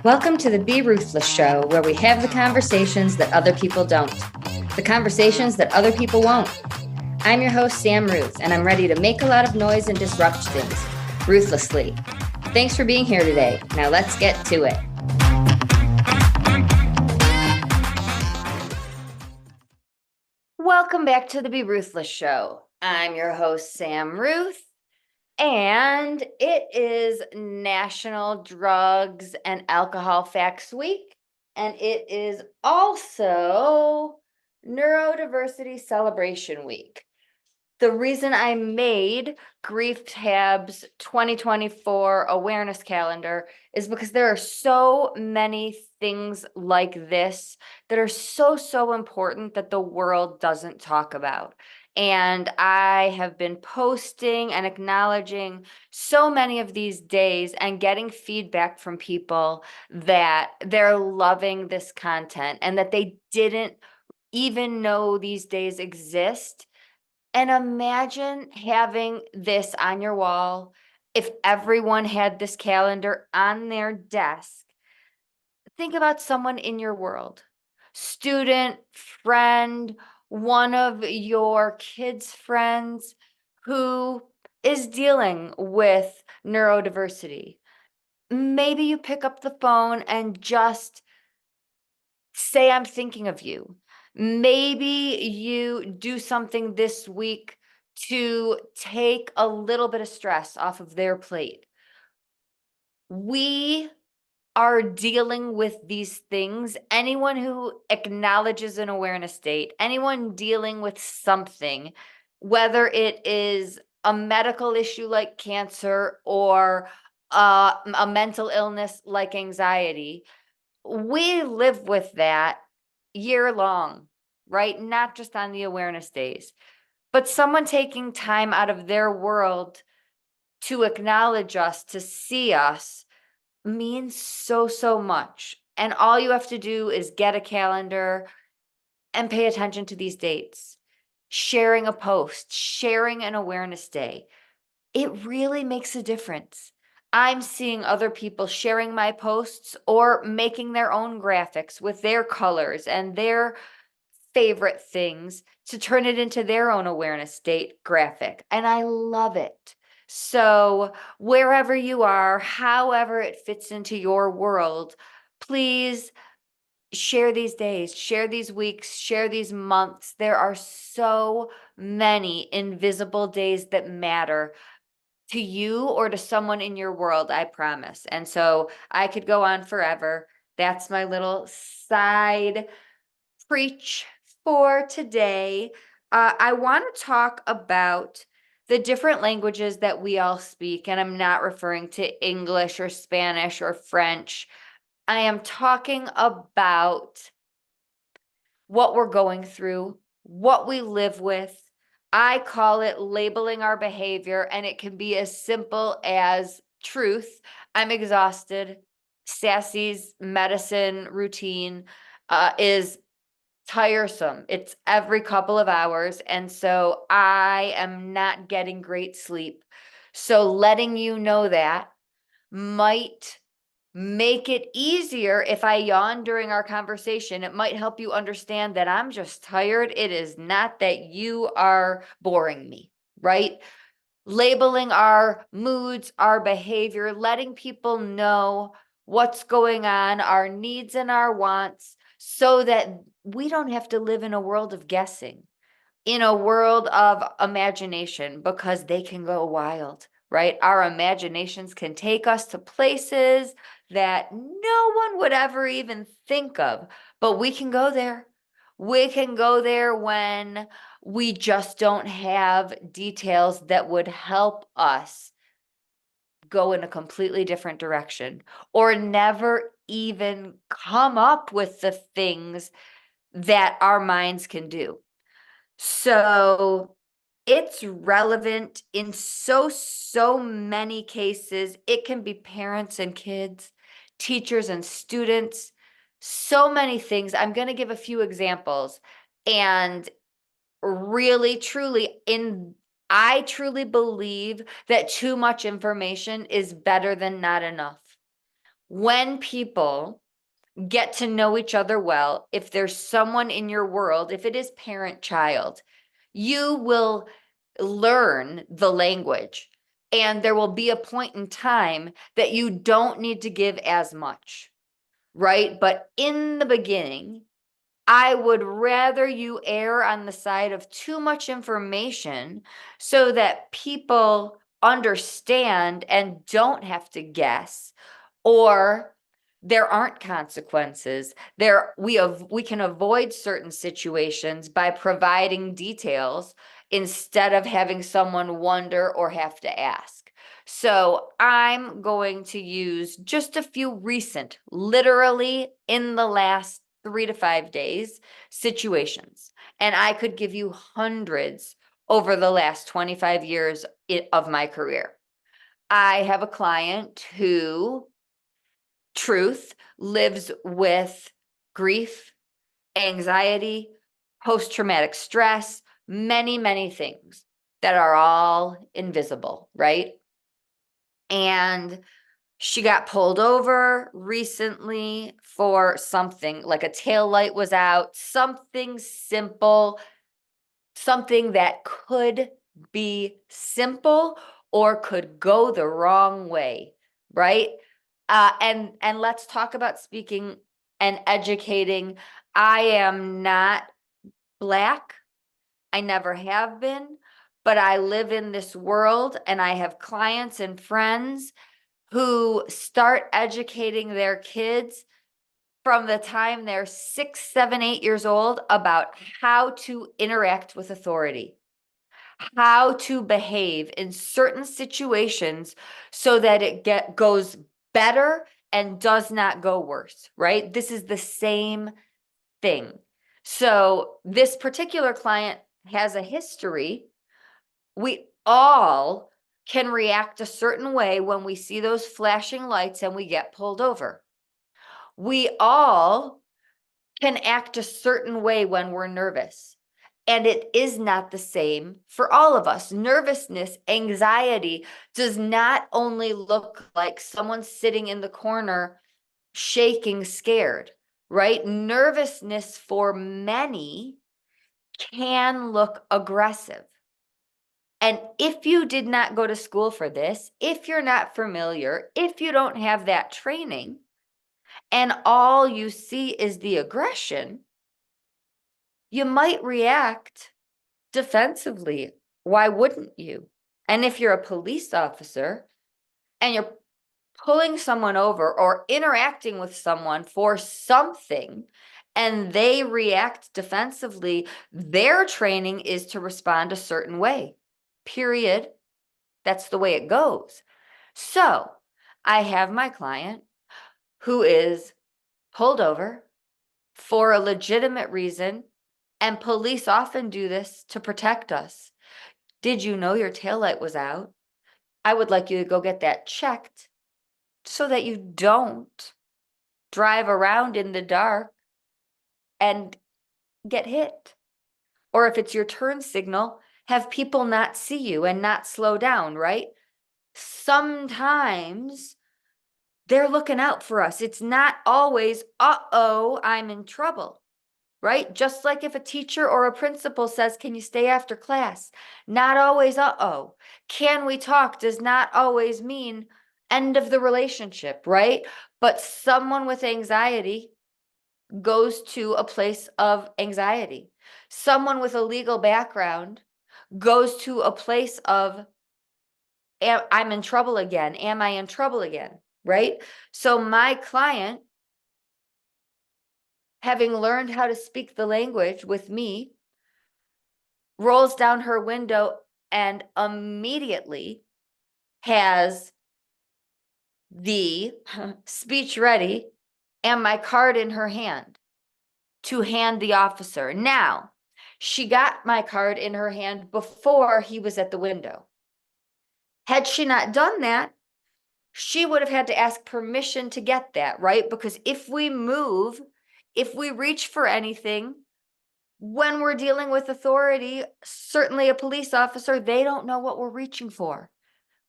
Welcome to the Be Ruthless Show, where we have the conversations that other people don't, the conversations that other people won't. I'm your host, Sam Ruth, and I'm ready to make a lot of noise and disrupt things, ruthlessly. Thanks for being here today. Now let's get to it. Welcome back to the Be Ruthless Show. I'm your host, Sam Ruth. And it is National Drugs and Alcohol Facts Week, and it is also Neurodiversity Celebration Week. The reason I made Griefhab's 2024 awareness calendar is because there are so many things like this that are so important that the world doesn't talk about. And I have been posting and acknowledging so many of these days and getting feedback from people that they're loving this content and that they didn't even know these days exist. And imagine having this on your wall. If everyone had this calendar on their desk, think about someone in your world, student, friend, one of your kids' friends who is dealing with neurodiversity. Maybe you pick up the phone and just say, I'm thinking of you. Maybe you do something this week to take a little bit of stress off of their plate. We are dealing with these things. Anyone who acknowledges an awareness state, anyone dealing with something, whether it is a medical issue like cancer or a mental illness like anxiety, we live with that year long, right? Not just on the awareness days, but someone taking time out of their world to acknowledge us, to see us, means so much. And all you have to do is get a calendar and pay attention to these dates. Sharing a post, sharing an awareness day, it really makes a difference. I'm seeing other people sharing my posts or making their own graphics with their colors and their favorite things to turn it into their own awareness state graphic. And I love it. So wherever you are, however it fits into your world, please share these days, share these weeks, share these months. There are so many invisible days that matter to you or to someone in your world, I promise. And so I could go on forever. That's my little side preach for today. I want to talk about the different languages that we all speak, and I'm not referring to English or Spanish or French. I am talking about what we're going through, what we live with. I call it labeling our behavior, and it can be as simple as truth. I'm exhausted. Sassy's medicine routine is tiresome. It's every couple of hours. And so I am not getting great sleep. So letting you know that might make it easier if I yawn during our conversation. It might help you understand that I'm just tired. It is not that you are boring me, right? Labeling our moods, our behavior, letting people know what's going on, our needs and our wants, so that we don't have to live in a world of guessing, in a world of imagination, because they can go wild, right? Our imaginations can take us to places that no one would ever even think of, but we can go there. We can go there when we just don't have details that would help us go in a completely different direction, or never even come up with the things that our minds can do. So it's relevant in so many cases. It can be parents and kids, teachers and students, so many things. I'm going to give a few examples. And really, truly, I truly believe that too much information is better than not enough. when people get to know each other well, if there's someone in your world, if it is parent-child, you will learn the language. And there will be a point in time that you don't need to give as much, right? But in the beginning, I would rather you err on the side of too much information so that people understand and don't have to guess, or there aren't consequences. We can avoid certain situations by providing details instead of having someone wonder or have to ask. So I'm going to use just a few recent, literally in the last 3 to 5 days, situations. And I could give you hundreds over the last 25 years of my career. I have a client who, truth, lives with grief, anxiety, post-traumatic stress, many, many things that are all invisible, right? And she got pulled over recently for something, like a tail light was out, something simple, something that could be simple or could go the wrong way, right? And let's talk about speaking and educating. I am not Black. I never have been, but I live in this world and I have clients and friends who start educating their kids from the time they're 6, 7, 8 years old about how to interact with authority, how to behave in certain situations so that it goes better and does not go worse, right? This is the same thing. So this particular client has a history. We all can react a certain way when we see those flashing lights and we get pulled over. We all can act a certain way when we're nervous. And it is not the same for all of us. Nervousness, anxiety does not only look like someone sitting in the corner shaking, scared, right? Nervousness for many can look aggressive. And if you did not go to school for this, if you're not familiar, if you don't have that training, and all you see is the aggression, you might react defensively. Why wouldn't you? And if you're a police officer and you're pulling someone over or interacting with someone for something and they react defensively, their training is to respond a certain way. Period. That's the way it goes. So I have my client who is pulled over for a legitimate reason, and police often do this to protect us. Did you know your taillight was out? I would like you to go get that checked so that you don't drive around in the dark and get hit. Or if it's your turn signal, have people not see you and not slow down, right? Sometimes they're looking out for us. It's not always, uh-oh, I'm in trouble, right? Just like if a teacher or a principal says, can you stay after class? Not always, uh-oh. Can we talk does not always mean end of the relationship, right? But someone with anxiety goes to a place of anxiety. Someone with a legal background goes to a place of, I'm in trouble again. Am I in trouble again? Right? So my client, having learned how to speak the language with me, rolls down her window and immediately has the speech ready and my card in her hand to hand the officer. Now, she got my card in her hand before he was at the window. Had she not done that, she would have had to ask permission to get that, right? Because if we move, if we reach for anything, when we're dealing with authority, certainly a police officer, they don't know what we're reaching for.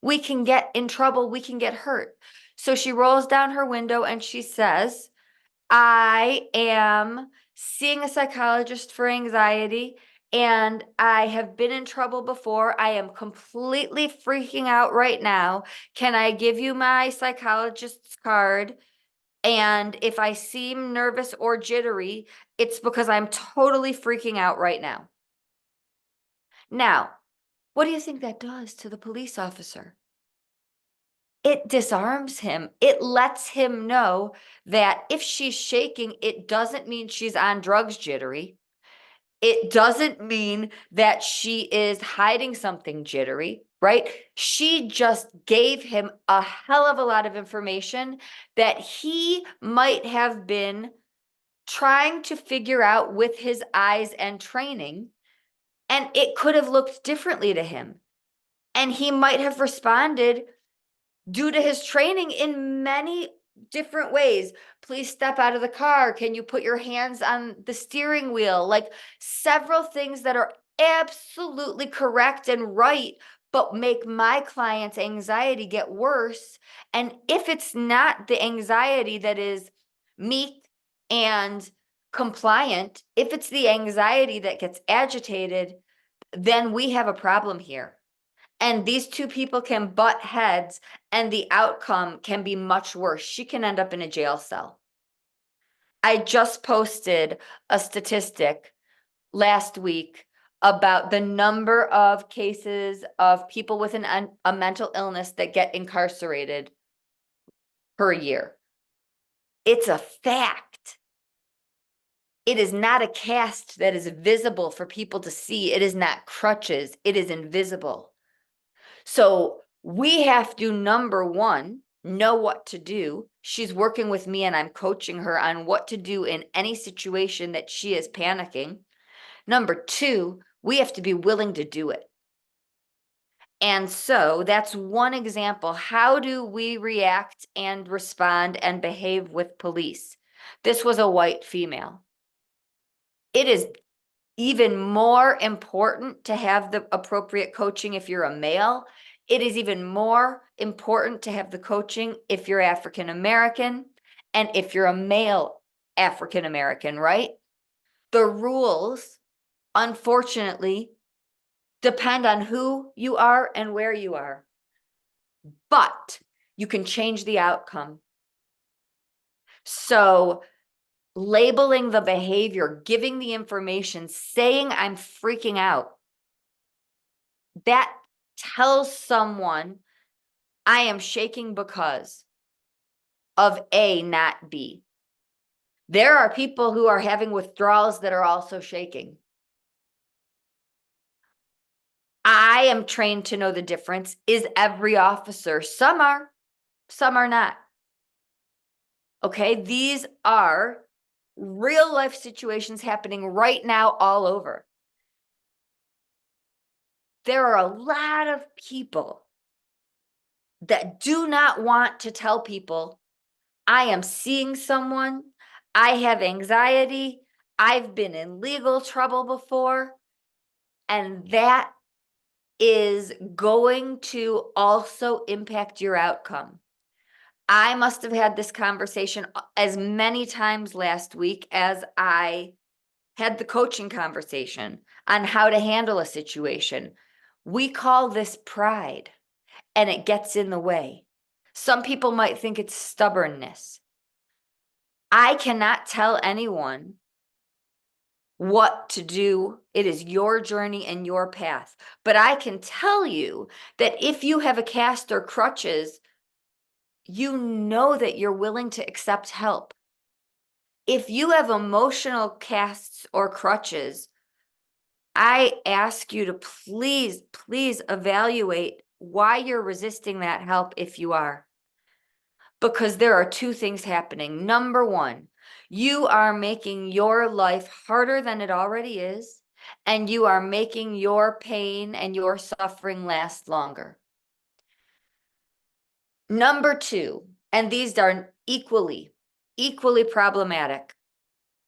we can get in trouble, we can get hurt. So she rolls down her window and she says, I am seeing a psychologist for anxiety and I have been in trouble before. I am completely freaking out right now. Can I give you my psychologist's card? And if I seem nervous or jittery, it's because I'm totally freaking out right now. Now, what do you think that does to the police officer? It disarms him. It lets him know that if she's shaking, it doesn't mean she's on drugs jittery. It doesn't mean that she is hiding something jittery, right? She just gave him a hell of a lot of information that he might have been trying to figure out with his eyes and training, and it could have looked differently to him. And he might have responded due to his training in many different ways. Please step out of the car. Can you put your hands on the steering wheel? Like several things that are absolutely correct and right, but make my client's anxiety get worse. And if it's not the anxiety that is meek and compliant, if it's the anxiety that gets agitated, then we have a problem here. And these two people can butt heads and the outcome can be much worse. She can end up in a jail cell. I just posted a statistic last week about the number of cases of people with a mental illness that get incarcerated per year. It's a fact. It is not a cast that is visible for people to see. It is not crutches. It is invisible. So we have to, number one, know what to do. She's working with me and I'm coaching her on what to do in any situation that she is panicking. Number two, we have to be willing to do it. And so that's one example. How do we react and respond and behave with police? This was a white female. It is even more important to have the appropriate coaching if you're a male. It is even more important to have the coaching if you're African American and if you're a male African American, right? The rules, unfortunately, depend on who you are and where you are, but you can change the outcome. So labeling the behavior, giving the information, saying I'm freaking out, that tells someone I am shaking because of A, not B. There are people who are having withdrawals that are also shaking. I am trained to know the difference. Is every officer? Some are not. Okay, these are real life situations happening right now all over. There are a lot of people that do not want to tell people, I am seeing someone, I have anxiety, I've been in legal trouble before, and that is going to also impact your outcome. I must have had this conversation as many times last week as I had the coaching conversation on how to handle a situation. We call this pride, and it gets in the way. Some people might think it's stubbornness. I cannot tell anyone what to do. It is your journey and your path. But I can tell you that if you have a cast or crutches, you know that you're willing to accept help. If you have emotional casts or crutches, I ask you to please, please evaluate why you're resisting that help if you are. Because there are two things happening. Number one, you are making your life harder than it already is, and you are making your pain and your suffering last longer. Number two, and these are equally problematic,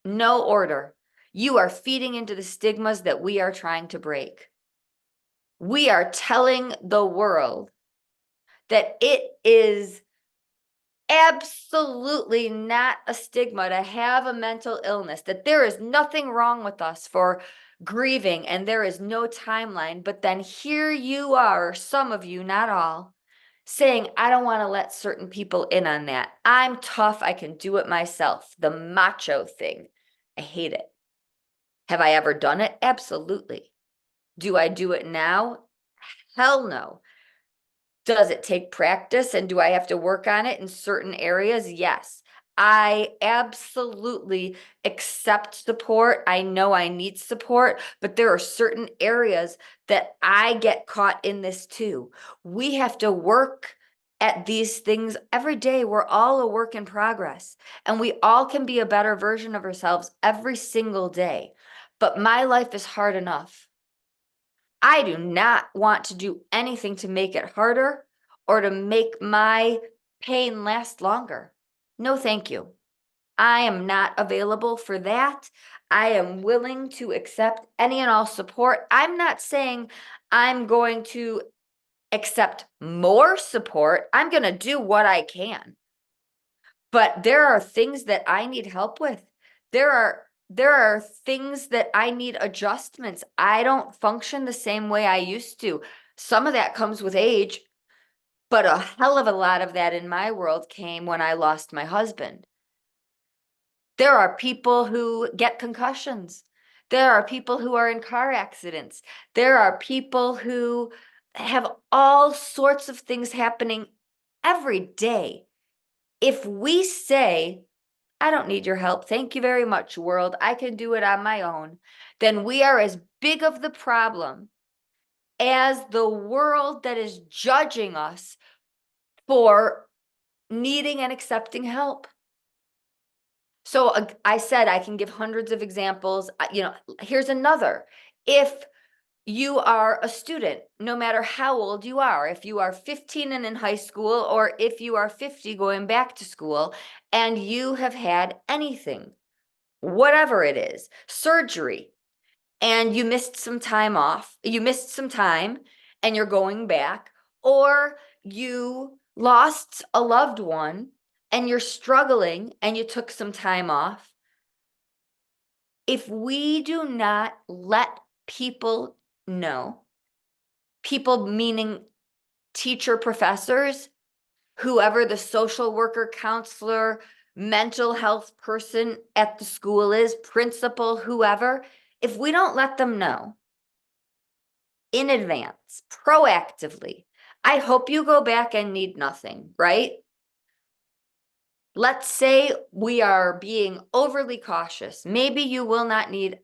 no order. You are feeding into the stigmas that we are trying to break. We are telling the world that it is absolutely not a stigma to have a mental illness, that there is nothing wrong with us for grieving and there is no timeline. But then here you are, some of you, not all, saying, I don't want to let certain people in on that. I'm tough. I can do it myself. The macho thing. I hate it. Have I ever done it? Absolutely. Do I do it now? Hell no. Does it take practice and do I have to work on it in certain areas? Yes. I absolutely accept support. I know I need support, but there are certain areas that I get caught in this too. We have to work at these things every day. We're all a work in progress, and we all can be a better version of ourselves every single day. But my life is hard enough. I do not want to do anything to make it harder or to make my pain last longer. No, thank you. I am not available for that. I am willing to accept any and all support. I'm not saying I'm going to accept more support. I'm going to do what I can. But there are things that I need help with. There are things that I need adjustments. I don't function the same way I used to. Some of that comes with age, but a hell of a lot of that in my world came when I lost my husband. There are people who get concussions. There are people who are in car accidents. There are people who have all sorts of things happening every day. If we say, I don't need your help, thank you very much, world, I can do it on my own, then we are as big of the problem as the world that is judging us for needing and accepting help. So I said I can give hundreds of examples. Here's another. If you are a student, no matter how old you are, if you are 15 and in high school, or if you are 50 going back to school, and you have had anything, whatever it is, surgery, and you missed some time off, you missed some time and you're going back, or you lost a loved one and you're struggling and you took some time off. If we do not let people know, people meaning teacher, professors, whoever the social worker, counselor, mental health person at the school is, principal, whoever, if we don't let them know in advance, proactively, I hope you go back and need nothing, right? Let's say we are being overly cautious. Maybe you will not need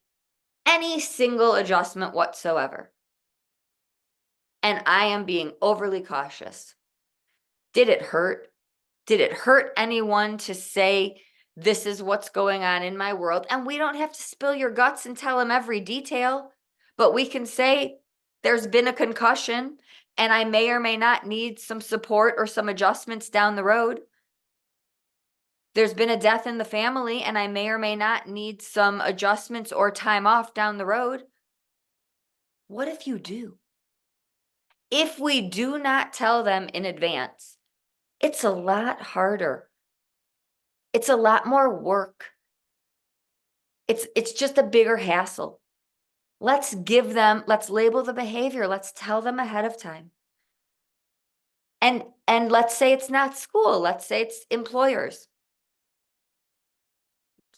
any single adjustment whatsoever. And I am being overly cautious. Did it hurt? Did it hurt anyone to say, this is what's going on in my world? And we don't have to spill your guts and tell them every detail, but we can say, there's been a concussion and I may or may not need some support or some adjustments down the road. There's been a death in the family and I may or may not need some adjustments or time off down the road. What if you do? If we do not tell them in advance, it's a lot harder. It's a lot more work. It's just a bigger hassle. Let's label the behavior. Let's tell them ahead of time. And let's say it's not school. Let's say it's employers.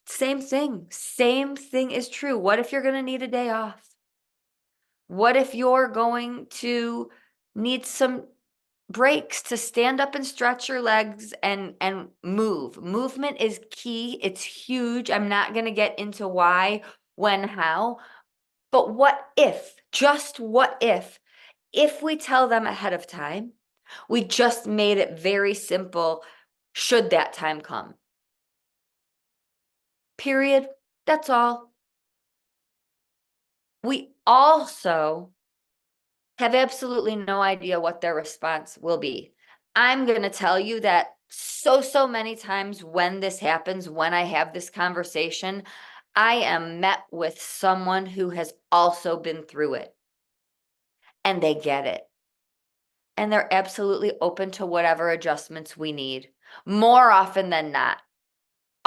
Same thing. Same thing is true. What if you're going to need a day off? What if you're going to need some breaks to stand up and stretch your legs and move? Movement is key. It's huge. I'm not going to get into why, when, how. But what if, just what if we tell them ahead of time, we just made it very simple, should that time come? Period. That's all. We also have absolutely no idea what their response will be. I'm going to tell you that so many times when this happens, when I have this conversation, I am met with someone who has also been through it and they get it. and they're absolutely open to whatever adjustments we need, more often than not.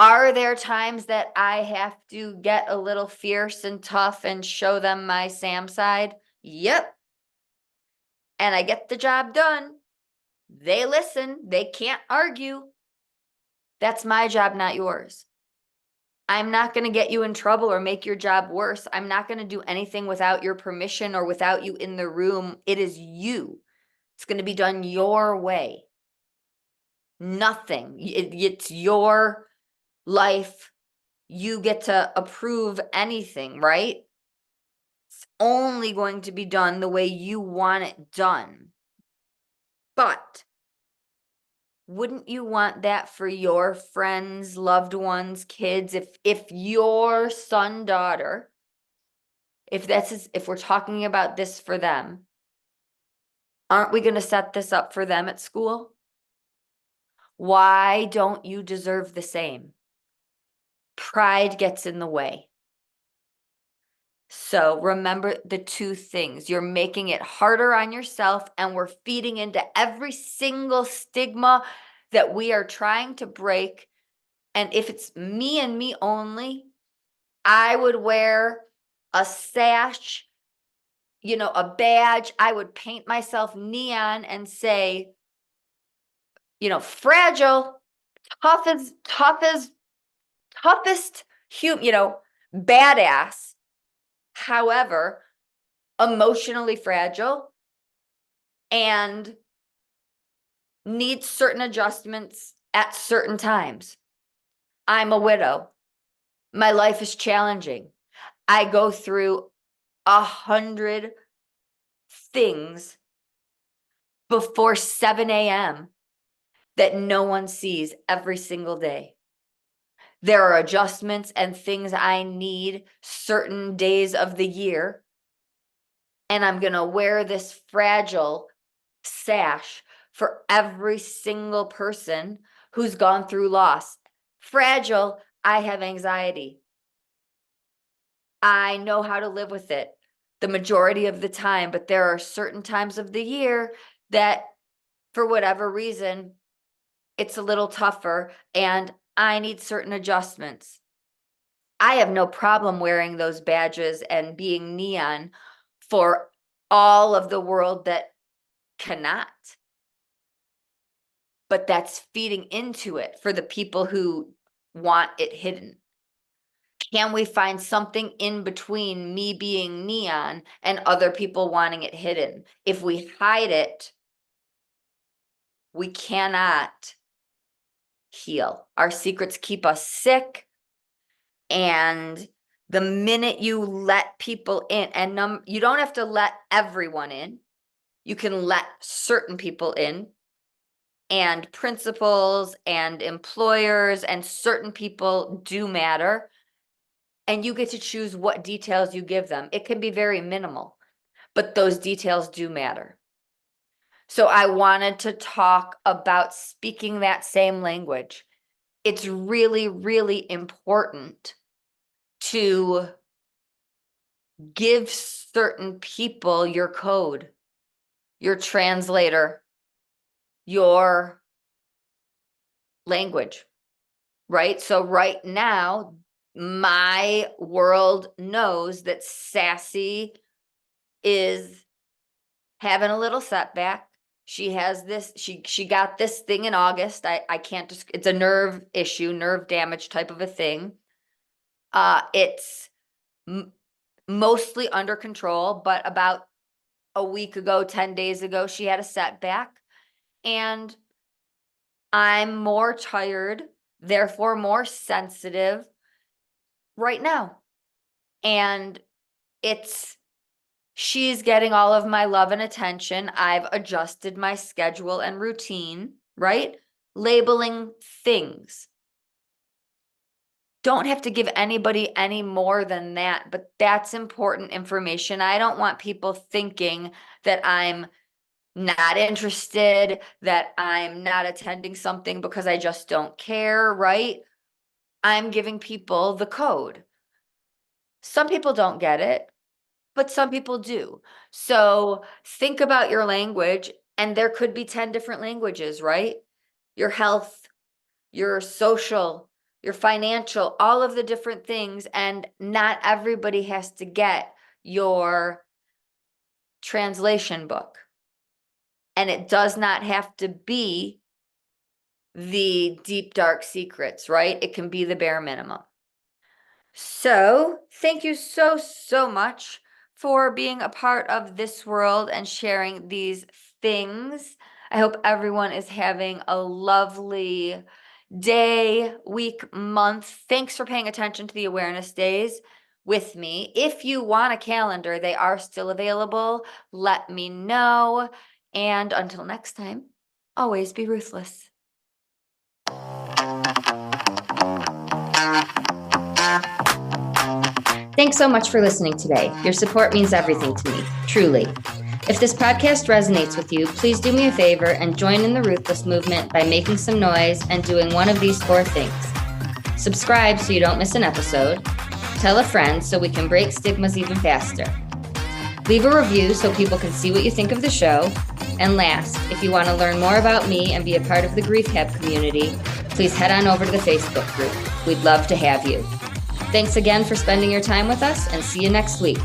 Are there times that I have to get a little fierce and tough and show them my Sam side? Yep. And I get the job done. They listen, they can't argue. That's my job, not yours. I'm not going to get you in trouble or make your job worse. I'm not going to do anything without your permission or without you in the room. It is you. It's going to be done your way. Nothing. It's your life. You get to approve anything, right? It's only going to be done the way you want it done. But wouldn't you want that for your friends, loved ones, kids? If your son, daughter, if we're talking about this for them, aren't we going to set this up for them at school? Why don't you deserve the same? Pride gets in the way. So remember the two things. You're making it harder on yourself, and we're feeding into every single stigma that we are trying to break. And if it's me and me only, I would wear a sash, a badge. I would paint myself neon and say, fragile, toughest badass. However, emotionally fragile and needs certain adjustments at certain times. I'm a widow. My life is challenging. I go through 100 things before 7 a.m. that no one sees every single day. There are adjustments and things I need certain days of the year, and I'm going to wear this fragile sash for every single person who's gone through loss. Fragile, I have anxiety. I know how to live with it the majority of the time, but there are certain times of the year that, for whatever reason, it's a little tougher and I need certain adjustments. I have no problem wearing those badges and being neon for all of the world that cannot. But that's feeding into it for the people who want it hidden. Can we find something in between me being neon and other people wanting it hidden? If we hide it, we cannot heal. Our secrets keep us sick. And the minute you let people in, and you don't have to let everyone in, you can let certain people in, and principals and employers and certain people do matter. And you get to choose what details you give them. It can be very minimal, but those details do matter. So I wanted to talk about speaking that same language. It's really, really important to give certain people your code, your translator, your language, right? So right now, my world knows that Sassy is having a little setback. She has this, she got this thing in August. I can't just, it's a nerve issue, nerve damage type of a thing. It's mostly under control, but about a week ago, 10 days ago, she had a setback, and I'm more tired, therefore more sensitive right now. And she's getting all of my love and attention. I've adjusted my schedule and routine, right? Labeling things. Don't have to give anybody any more than that, but that's important information. I don't want people thinking that I'm not interested, that I'm not attending something because I just don't care, right? I'm giving people the code. Some people don't get it, but some people do. So think about your language. And there could be 10 different languages, right? Your health, your social, your financial, all of the different things. And not everybody has to get your translation book. And it does not have to be the deep, dark secrets, right? It can be the bare minimum. So thank you so, so much for being a part of this world and sharing these things. I hope everyone is having a lovely day, week, month. Thanks for paying attention to the awareness days with me. If you want a calendar, they are still available. Let me know. And until next time, always be ruthless. Thanks so much for listening today. Your support means everything to me, truly. If this podcast resonates with you, please do me a favor and join in the Ruthless movement by making some noise and doing one of these 4 things. Subscribe so you don't miss an episode. Tell a friend so we can break stigmas even faster. Leave a review so people can see what you think of the show. And last, if you want to learn more about me and be a part of the Griefhab community, please head on over to the Facebook group. We'd love to have you. Thanks again for spending your time with us, and see you next week.